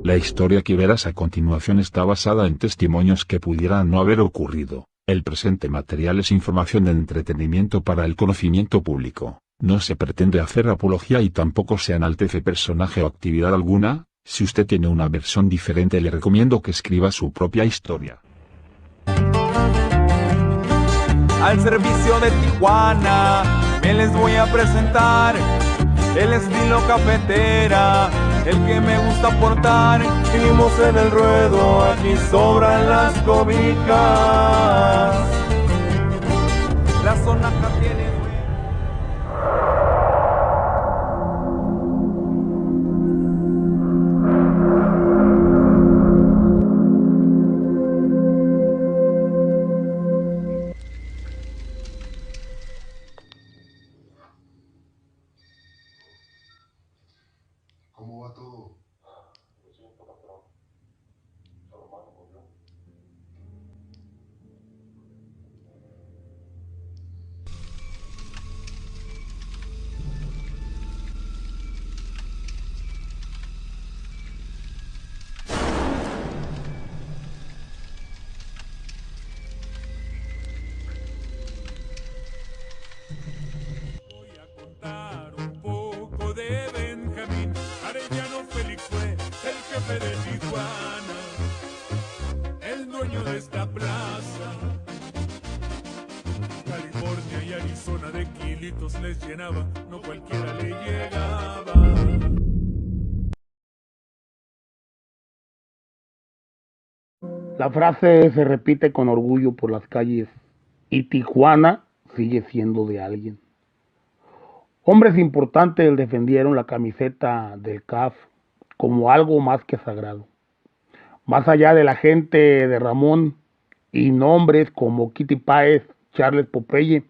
La historia que verás a continuación está basada en testimonios que pudieran no haber ocurrido. El presente material es información de entretenimiento para el conocimiento público. No se pretende hacer apología y tampoco se enaltece personaje o actividad alguna. Si usted tiene una versión diferente, le recomiendo que escriba su propia historia. Al servicio de Tijuana, me les voy a presentar el estilo cafetera, el que me gusta portar. Vivimos en el ruedo, aquí sobran las cobijas. La zona acá tiene ¿Cómo va todo? Voy a contar un poco de Benjamín. Arellano Félix fue el jefe de Tijuana, el dueño de esta plaza. California y Arizona de kilitos les llenaba, no cualquiera le llegaba. La frase se repite con orgullo por las calles y Tijuana sigue siendo de alguien. Hombres importantes defendieron la camiseta del CAF como algo más que sagrado. Más allá de la gente de Ramón y nombres como Kitty Páez, Charles Popeye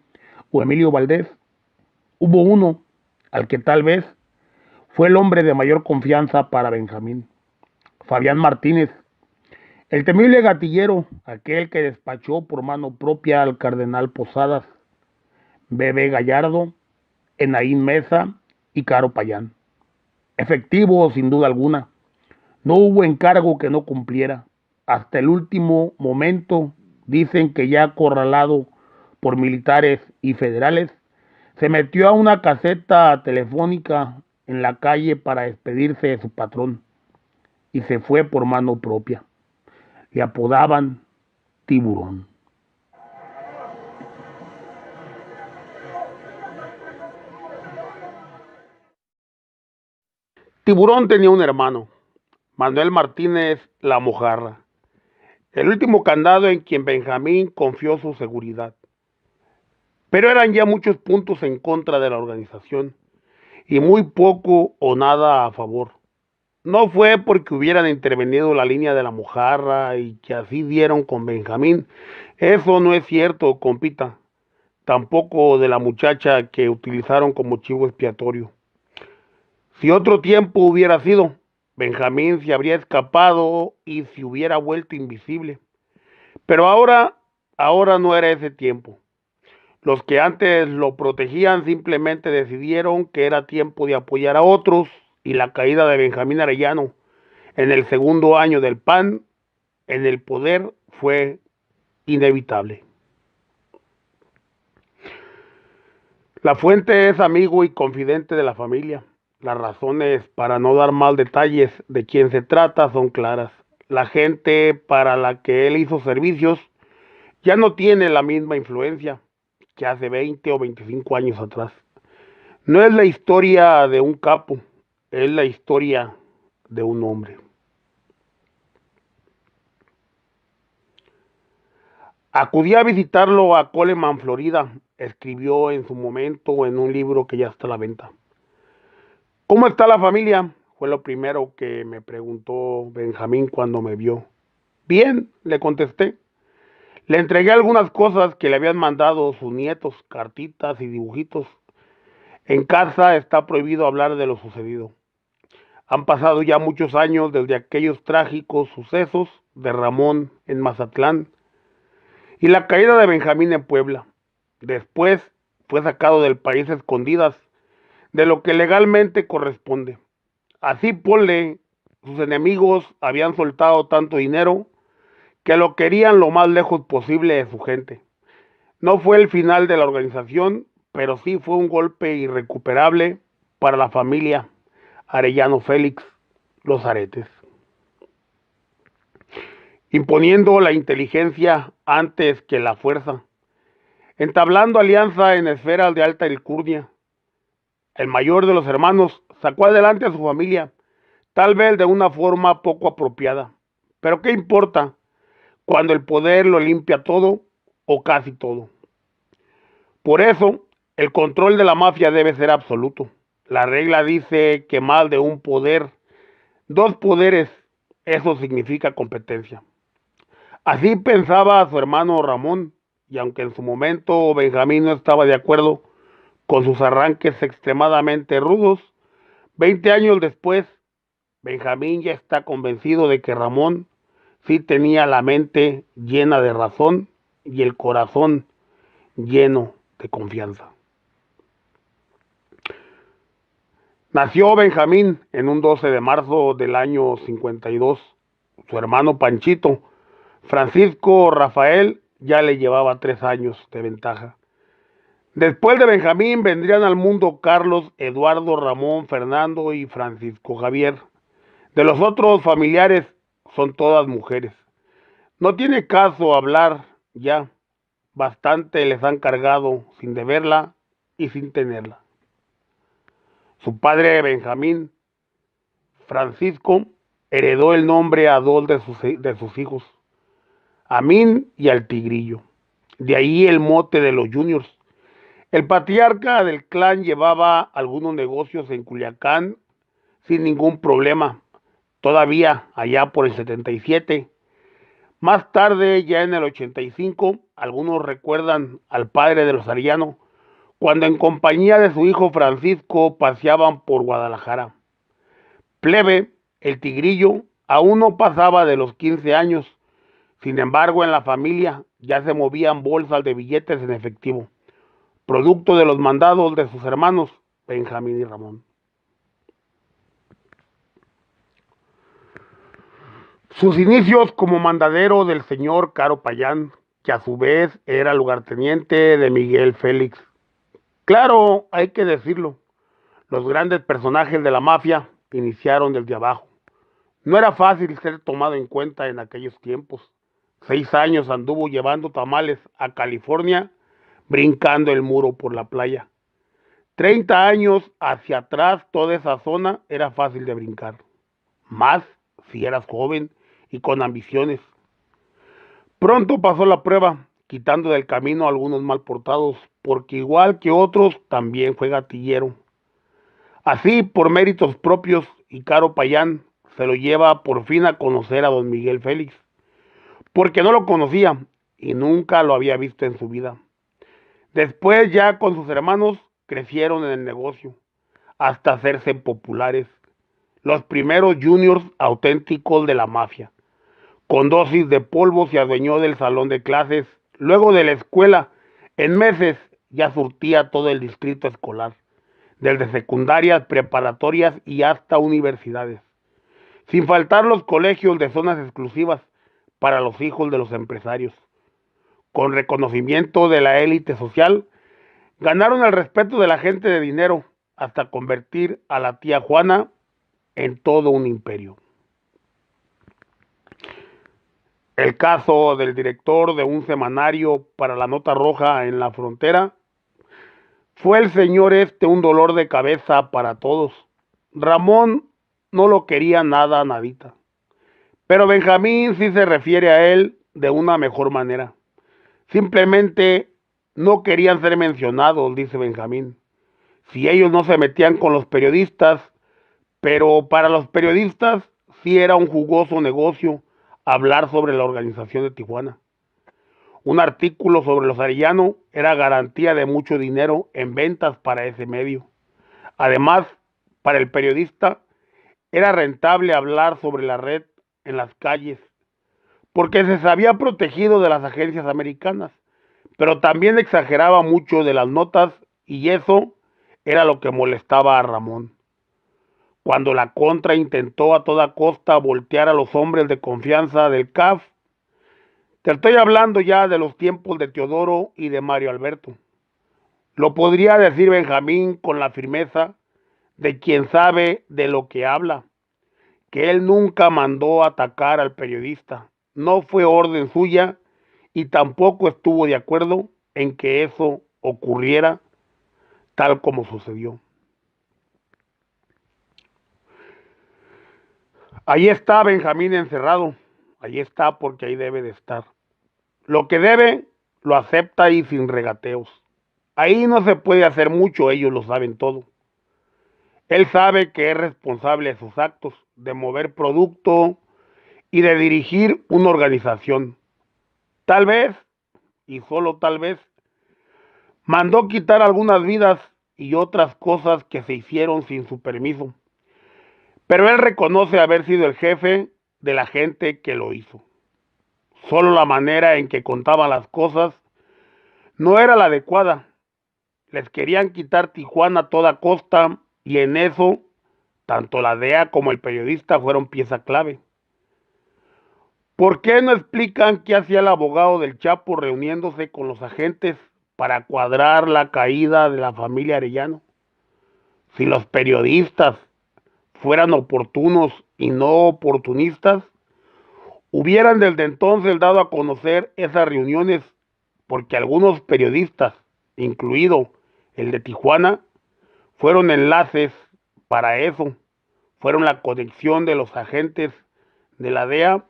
o Emilio Valdés, hubo uno al que tal vez fue el hombre de mayor confianza para Benjamín, Fabián Martínez, el temible gatillero, aquel que despachó por mano propia al cardenal Posadas, Bebé Gallardo, Enaín Mesa y Caro Payán. Efectivo sin duda alguna. No hubo encargo que no cumpliera. Hasta el último momento, dicen que ya acorralado por militares y federales, se metió a una caseta telefónica en la calle para despedirse de su patrón y se fue por mano propia. Le apodaban Tiburón. Tiburón tenía un hermano, Manuel Martínez La Mojarra, el último candado en quien Benjamín confió su seguridad. Pero eran ya muchos puntos en contra de la organización y muy poco o nada a favor. No fue porque hubieran intervenido la línea de La Mojarra y que así dieron con Benjamín. Eso no es cierto, compita. Tampoco de la muchacha que utilizaron como chivo expiatorio. Si otro tiempo hubiera sido, Benjamín se habría escapado y se hubiera vuelto invisible. Pero ahora no era ese tiempo. Los que antes lo protegían simplemente decidieron que era tiempo de apoyar a otros y la caída de Benjamín Arellano en el segundo año del PAN en el poder fue inevitable. La fuente es amigo y confidente de la familia. Las razones para no dar más detalles de quién se trata son claras. La gente para la que él hizo servicios ya no tiene la misma influencia que hace 20 o 25 años atrás. No es la historia de un capo, es la historia de un hombre. Acudí a visitarlo a Coleman, Florida. Escribió en su momento en un libro que ya está a la venta. ¿Cómo está la familia? Fue lo primero que me preguntó Benjamín cuando me vio. Bien, le contesté. Le entregué algunas cosas que le habían mandado sus nietos, cartitas y dibujitos. En casa está prohibido hablar de lo sucedido. Han pasado ya muchos años desde aquellos trágicos sucesos de Ramón en Mazatlán y la caída de Benjamín en Puebla. Después fue sacado del país a escondidas, de lo que legalmente corresponde. Así ponle sus enemigos habían soltado tanto dinero que lo querían lo más lejos posible de su gente. No fue el final de la organización, pero sí fue un golpe irrecuperable para la familia Arellano Félix, los Aretes, imponiendo la inteligencia antes que la fuerza, entablando alianza en esferas de alta alcurnia. El mayor de los hermanos sacó adelante a su familia, tal vez de una forma poco apropiada. Pero ¿qué importa cuando el poder lo limpia todo o casi todo? Por eso, el control de la mafia debe ser absoluto. La regla dice que más de un poder, dos poderes, eso significa competencia. Así pensaba su hermano Ramón, y aunque en su momento Benjamín no estaba de acuerdo con sus arranques extremadamente rudos, 20 años después, Benjamín ya está convencido de que Ramón sí tenía la mente llena de razón y el corazón lleno de confianza. Nació Benjamín en un 12 de marzo del año 52. Su hermano Panchito, Francisco Rafael, ya le llevaba 3 años de ventaja. Después de Benjamín vendrían al mundo Carlos, Eduardo, Ramón, Fernando y Francisco Javier. De los otros familiares son todas mujeres. No tiene caso hablar ya. Bastante les han cargado sin deberla y sin tenerla. Su padre Benjamín, Francisco, heredó el nombre a dos de sus hijos, Amín y al Tigrillo. De ahí el mote de los Juniors. El patriarca del clan llevaba algunos negocios en Culiacán sin ningún problema, todavía allá por el 77. Más tarde, ya en el 85, algunos recuerdan al padre de los Arellano, cuando en compañía de su hijo Francisco paseaban por Guadalajara. Plebe, el Tigrillo, aún no pasaba de los 15 años. Sin embargo, en la familia ya se movían bolsas de billetes en efectivo, producto de los mandados de sus hermanos Benjamín y Ramón. Sus inicios como mandadero del señor Caro Payán, que a su vez era lugarteniente de Miguel Félix. Claro, hay que decirlo, los grandes personajes de la mafia iniciaron desde abajo. No era fácil ser tomado en cuenta en aquellos tiempos. 6 años anduvo llevando tamales a California, brincando el muro por la playa. 30 años hacia atrás, toda esa zona era fácil de brincar. Más si eras joven y con ambiciones. Pronto pasó la prueba, quitando del camino a algunos mal portados, porque igual que otros, también fue gatillero. Así, por méritos propios, y Caro Payán se lo lleva por fin a conocer a don Miguel Félix, porque no lo conocía y nunca lo había visto en su vida. Después, ya con sus hermanos, crecieron en el negocio, hasta hacerse populares, los primeros juniors auténticos de la mafia. Con dosis de polvo se adueñó del salón de clases, luego de la escuela, en meses ya surtía todo el distrito escolar, desde secundarias, preparatorias y hasta universidades, sin faltar los colegios de zonas exclusivas para los hijos de los empresarios. Con reconocimiento de la élite social, ganaron el respeto de la gente de dinero hasta convertir a la tía Juana en todo un imperio. El caso del director de un semanario para la Nota Roja en la frontera fue el señor un dolor de cabeza para todos. Ramón no lo quería nada, nadita. Pero Benjamín sí se refiere a él de una mejor manera. Simplemente no querían ser mencionados, dice Benjamín. Si ellos no se metían con los periodistas, pero para los periodistas sí era un jugoso negocio hablar sobre la organización de Tijuana. Un artículo sobre los Arellano era garantía de mucho dinero en ventas para ese medio. Además, para el periodista era rentable hablar sobre la red en las calles, porque se sabía protegido de las agencias americanas, pero también exageraba mucho de las notas y eso era lo que molestaba a Ramón. cuando la Contra intentó a toda costa voltear a los hombres de confianza del CAF. Te estoy hablando ya de los tiempos de Teodoro y de Mario Alberto. Lo podría decir Benjamín con la firmeza de quien sabe de lo que habla, que él nunca mandó atacar al periodista, no fue orden suya y tampoco estuvo de acuerdo en que eso ocurriera tal como sucedió. Ahí está Benjamín encerrado, ahí está porque ahí debe de estar. Lo que debe, lo acepta y sin regateos. Ahí no se puede hacer mucho, ellos lo saben todo. Él sabe que es responsable de sus actos, de mover producto y de dirigir una organización. Tal vez, y solo tal vez, mandó quitar algunas vidas y otras cosas que se hicieron sin su permiso. Pero él reconoce haber sido el jefe de la gente que lo hizo. Solo la manera en que contaban las cosas no era la adecuada. Les querían quitar Tijuana a toda costa y en eso, tanto la DEA como el periodista fueron pieza clave. ¿Por qué no explican qué hacía el abogado del Chapo reuniéndose con los agentes para cuadrar la caída de la familia Arellano? Si los periodistas fueran oportunos y no oportunistas, hubieran desde entonces dado a conocer esas reuniones, porque algunos periodistas, incluido el de Tijuana, fueron enlaces para eso, fueron la conexión de los agentes de la DEA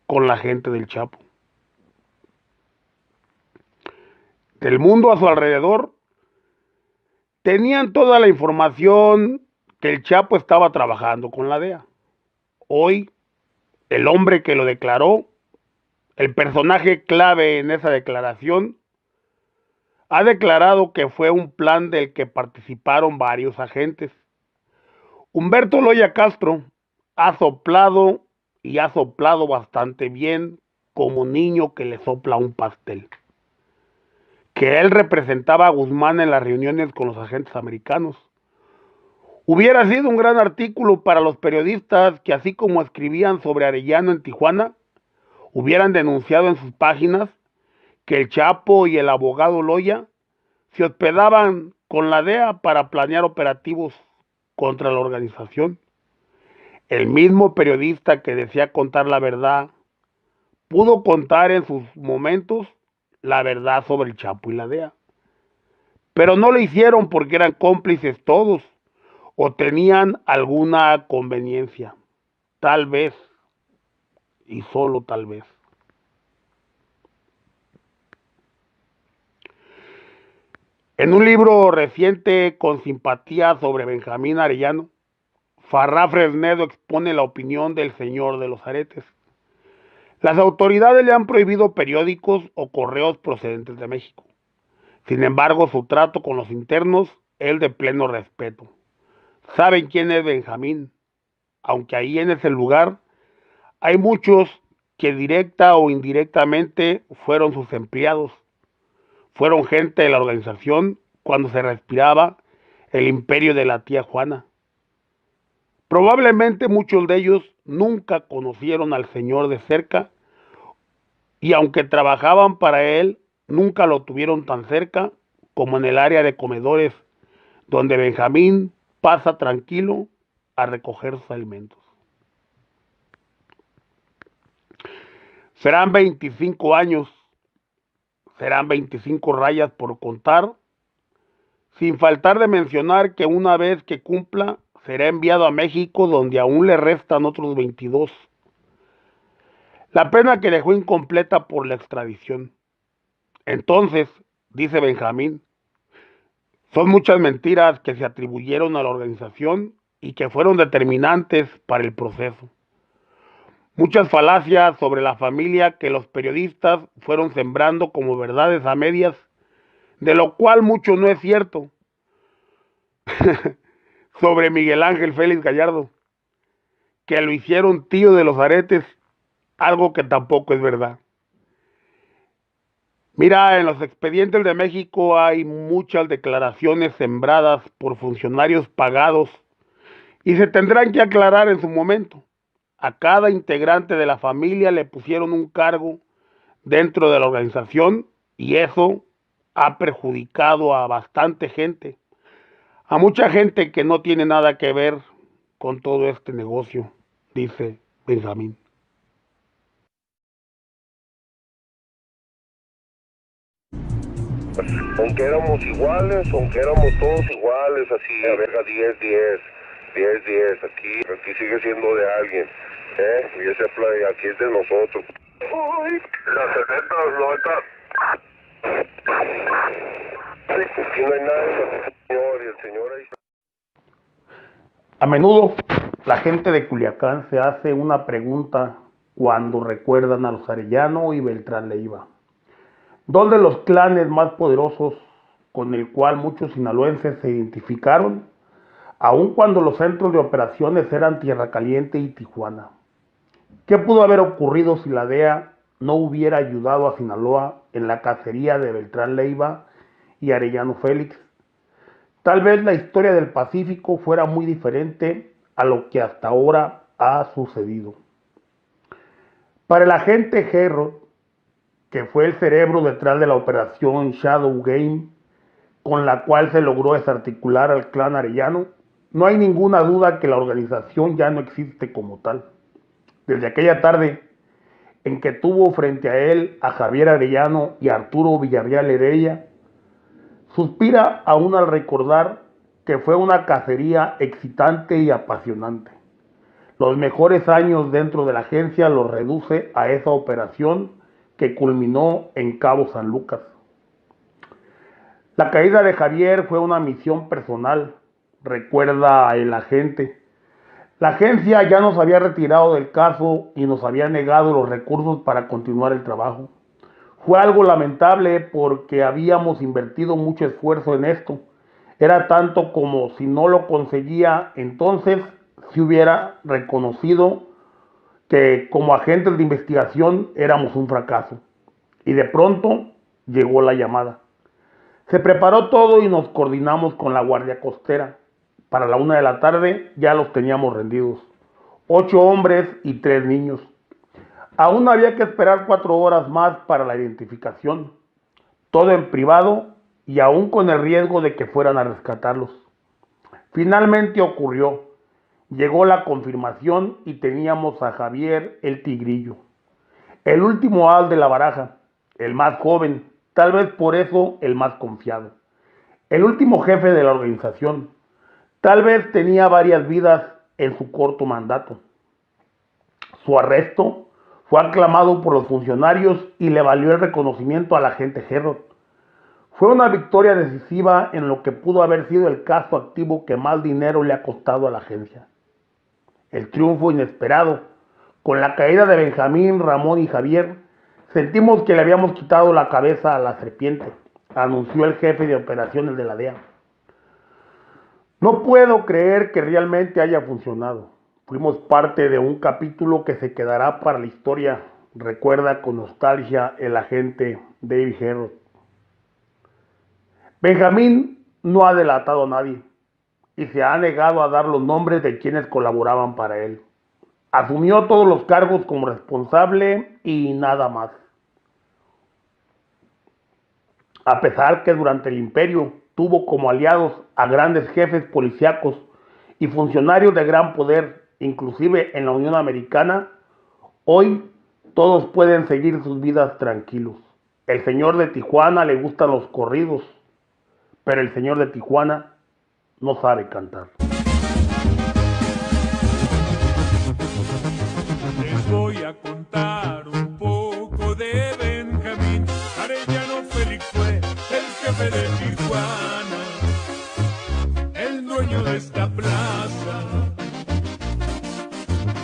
con la gente del Chapo. Del mundo a su alrededor, tenían toda la información que el Chapo estaba trabajando con la DEA. Hoy, el hombre que lo declaró, el personaje clave en esa declaración, ha declarado que fue un plan del que participaron varios agentes. Humberto Loya Castro ha soplado y ha soplado bastante bien como niño que le sopla un pastel. Que él representaba a Guzmán en las reuniones con los agentes americanos. Hubiera sido un gran artículo para los periodistas que, así como escribían sobre Arellano en Tijuana, hubieran denunciado en sus páginas que el Chapo y el abogado Loya se hospedaban con la DEA para planear operativos contra la organización. El mismo periodista que decía contar la verdad pudo contar en sus momentos la verdad sobre el Chapo y la DEA. Pero no lo hicieron porque eran cómplices todos o tenían alguna conveniencia. Tal vez, y solo tal vez. En un libro reciente con simpatía sobre Benjamín Arellano, Farrá Fresnedo expone la opinión del señor de los aretes. Las autoridades le han prohibido periódicos o correos procedentes de México. Sin embargo, su trato con los internos es de pleno respeto. Saben quién es Benjamín, aunque ahí en ese lugar hay muchos que directa o indirectamente fueron sus empleados. Fueron gente de la organización cuando se respiraba el imperio de la tía Juana. Probablemente muchos de ellos nunca conocieron al señor de cerca y aunque trabajaban para él, nunca lo tuvieron tan cerca como en el área de comedores donde Benjamín pasa tranquilo a recoger sus alimentos. Serán 25 años, serán 25 rayas por contar, sin faltar de mencionar que una vez que cumpla, será enviado a México, donde aún le restan otros 22. La pena que dejó incompleta por la extradición. Entonces, dice Benjamín, son muchas mentiras que se atribuyeron a la organización y que fueron determinantes para el proceso. Muchas falacias sobre la familia que los periodistas fueron sembrando como verdades a medias, de lo cual mucho no es cierto. Sobre Miguel Ángel Félix Gallardo, que lo hicieron tío de los aretes, algo que tampoco es verdad. Mira, en los expedientes de México hay muchas declaraciones sembradas por funcionarios pagados y se tendrán que aclarar en su momento. A cada integrante de la familia le pusieron un cargo dentro de la organización y eso ha perjudicado a bastante gente, a mucha gente que no tiene nada que ver con todo este negocio, dice Benjamín. Aunque éramos iguales, aunque éramos todos iguales, así, a verga, 10, aquí sigue siendo de alguien, y ese play aquí es de nosotros. Las 70, 90. Aquí no hay nada, señor, y el señor ahí. A menudo la gente de Culiacán se hace una pregunta cuando recuerdan a los Arellano y Beltrán Leiva, dos de los clanes más poderosos con el cual muchos sinaloenses se identificaron, aun cuando los centros de operaciones eran Tierra Caliente y Tijuana. ¿Qué pudo haber ocurrido si la DEA no hubiera ayudado a Sinaloa en la cacería de Beltrán Leiva y Arellano Félix? Tal vez la historia del Pacífico fuera muy diferente a lo que hasta ahora ha sucedido. Para el agente Herod, que fue el cerebro detrás de la operación Shadow Game, con la cual se logró desarticular al clan Arellano, no hay ninguna duda que la organización ya no existe como tal. Desde aquella tarde en que tuvo frente a él a Javier Arellano y Arturo Villarreal Heredia, suspira aún al recordar que fue una cacería excitante y apasionante. Los mejores años dentro de la agencia los reduce a esa operación que culminó en Cabo San Lucas. La caída de Javier fue una misión personal, recuerda el agente. La agencia ya nos había retirado del caso y nos había negado los recursos para continuar el trabajo. Fue algo lamentable porque habíamos invertido mucho esfuerzo en esto. Era tanto como si no lo conseguía, entonces se hubiera reconocido que como agentes de investigación éramos un fracaso. Y de pronto llegó la llamada. Se preparó todo y nos coordinamos con la Guardia Costera. Para la 1 de la tarde ya los teníamos rendidos. 8 hombres y 3 niños. Aún había que esperar 4 horas más para la identificación. Todo en privado y aún con el riesgo de que fueran a rescatarlos. Finalmente ocurrió. Llegó la confirmación y teníamos a Javier el Tigrillo, el último as de la baraja, el más joven, tal vez por eso el más confiado, el último jefe de la organización. Tal vez tenía varias vidas en su corto mandato. Su arresto fue aclamado por los funcionarios y le valió el reconocimiento al agente Herod. Fue una victoria decisiva en lo que pudo haber sido el caso activo que más dinero le ha costado a la agencia. El triunfo inesperado. Con la caída de Benjamín, Ramón y Javier, sentimos que le habíamos quitado la cabeza a la serpiente, anunció el jefe de operaciones de la DEA. No puedo creer que realmente haya funcionado. Fuimos parte de un capítulo que se quedará para la historia, recuerda con nostalgia el agente David Herod. Benjamín no ha delatado a nadie y se ha negado a dar los nombres de quienes colaboraban para él. Asumió todos los cargos como responsable y nada más. A pesar que durante el imperio tuvo como aliados a grandes jefes policíacos y funcionarios de gran poder, inclusive en la Unión Americana, hoy todos pueden seguir sus vidas tranquilos. El señor de Tijuana le gustan los corridos, pero el señor de Tijuana no sabe cantar. Les voy a contar un poco de Benjamín. Arellano Félix fue el jefe de Tijuana, el dueño de esta plaza.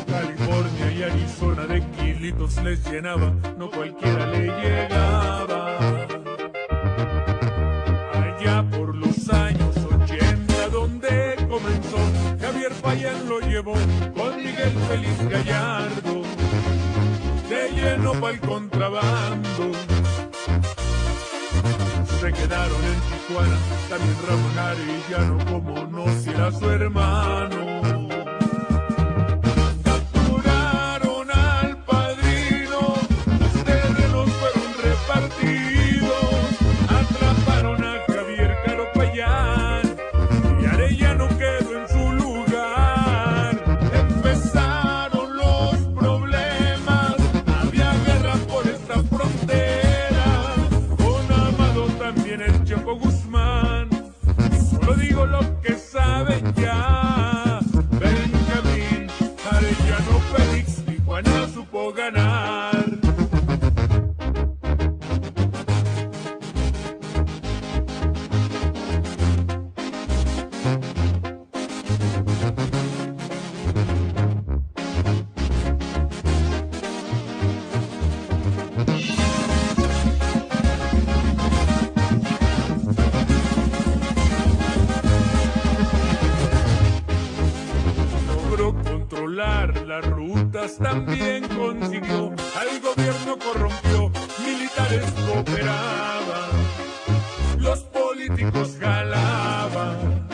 California y Arizona de kilitos les llenaba, no cualquiera le llegaba. Allá por los años 80, donde comenzó, Javier Payán lo llevó con Miguel Félix Gallardo, de lleno pa'l contrabando. Se quedaron en Tijuana, también Ramón Arellano, como no si era su hermano. la supo ganar. Las rutas también consiguió, al gobierno corrompió, militares cooperaban, los políticos jalaban,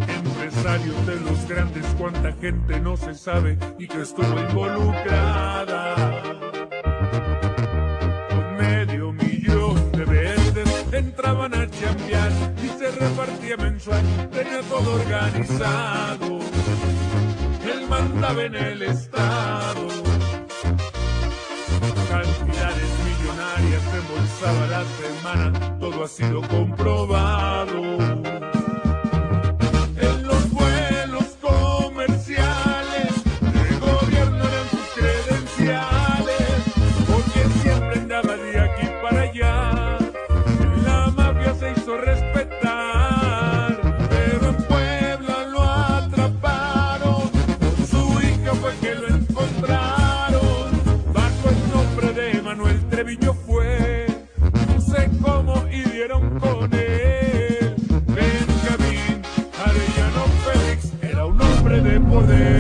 empresarios de los grandes, cuánta gente no se sabe y que estuvo involucrada. Con medio millón de verdes entraban a chambear y se repartía mensual, tenía todo organizado. Él mandaba en el estado, cantidades millonarias reembolsaba la semana, todo ha sido comprobado. En los vuelos comerciales, el gobierno eran sus credenciales, porque siempre andaba de aquí para allá, la mafia se hizo respetar, pero en Puebla lo atraparon. Fue que lo encontraron bajo el nombre de Manuel Treviño, fue, no sé cómo, y dieron con él. Benjamín Arellano Félix era un hombre de poder.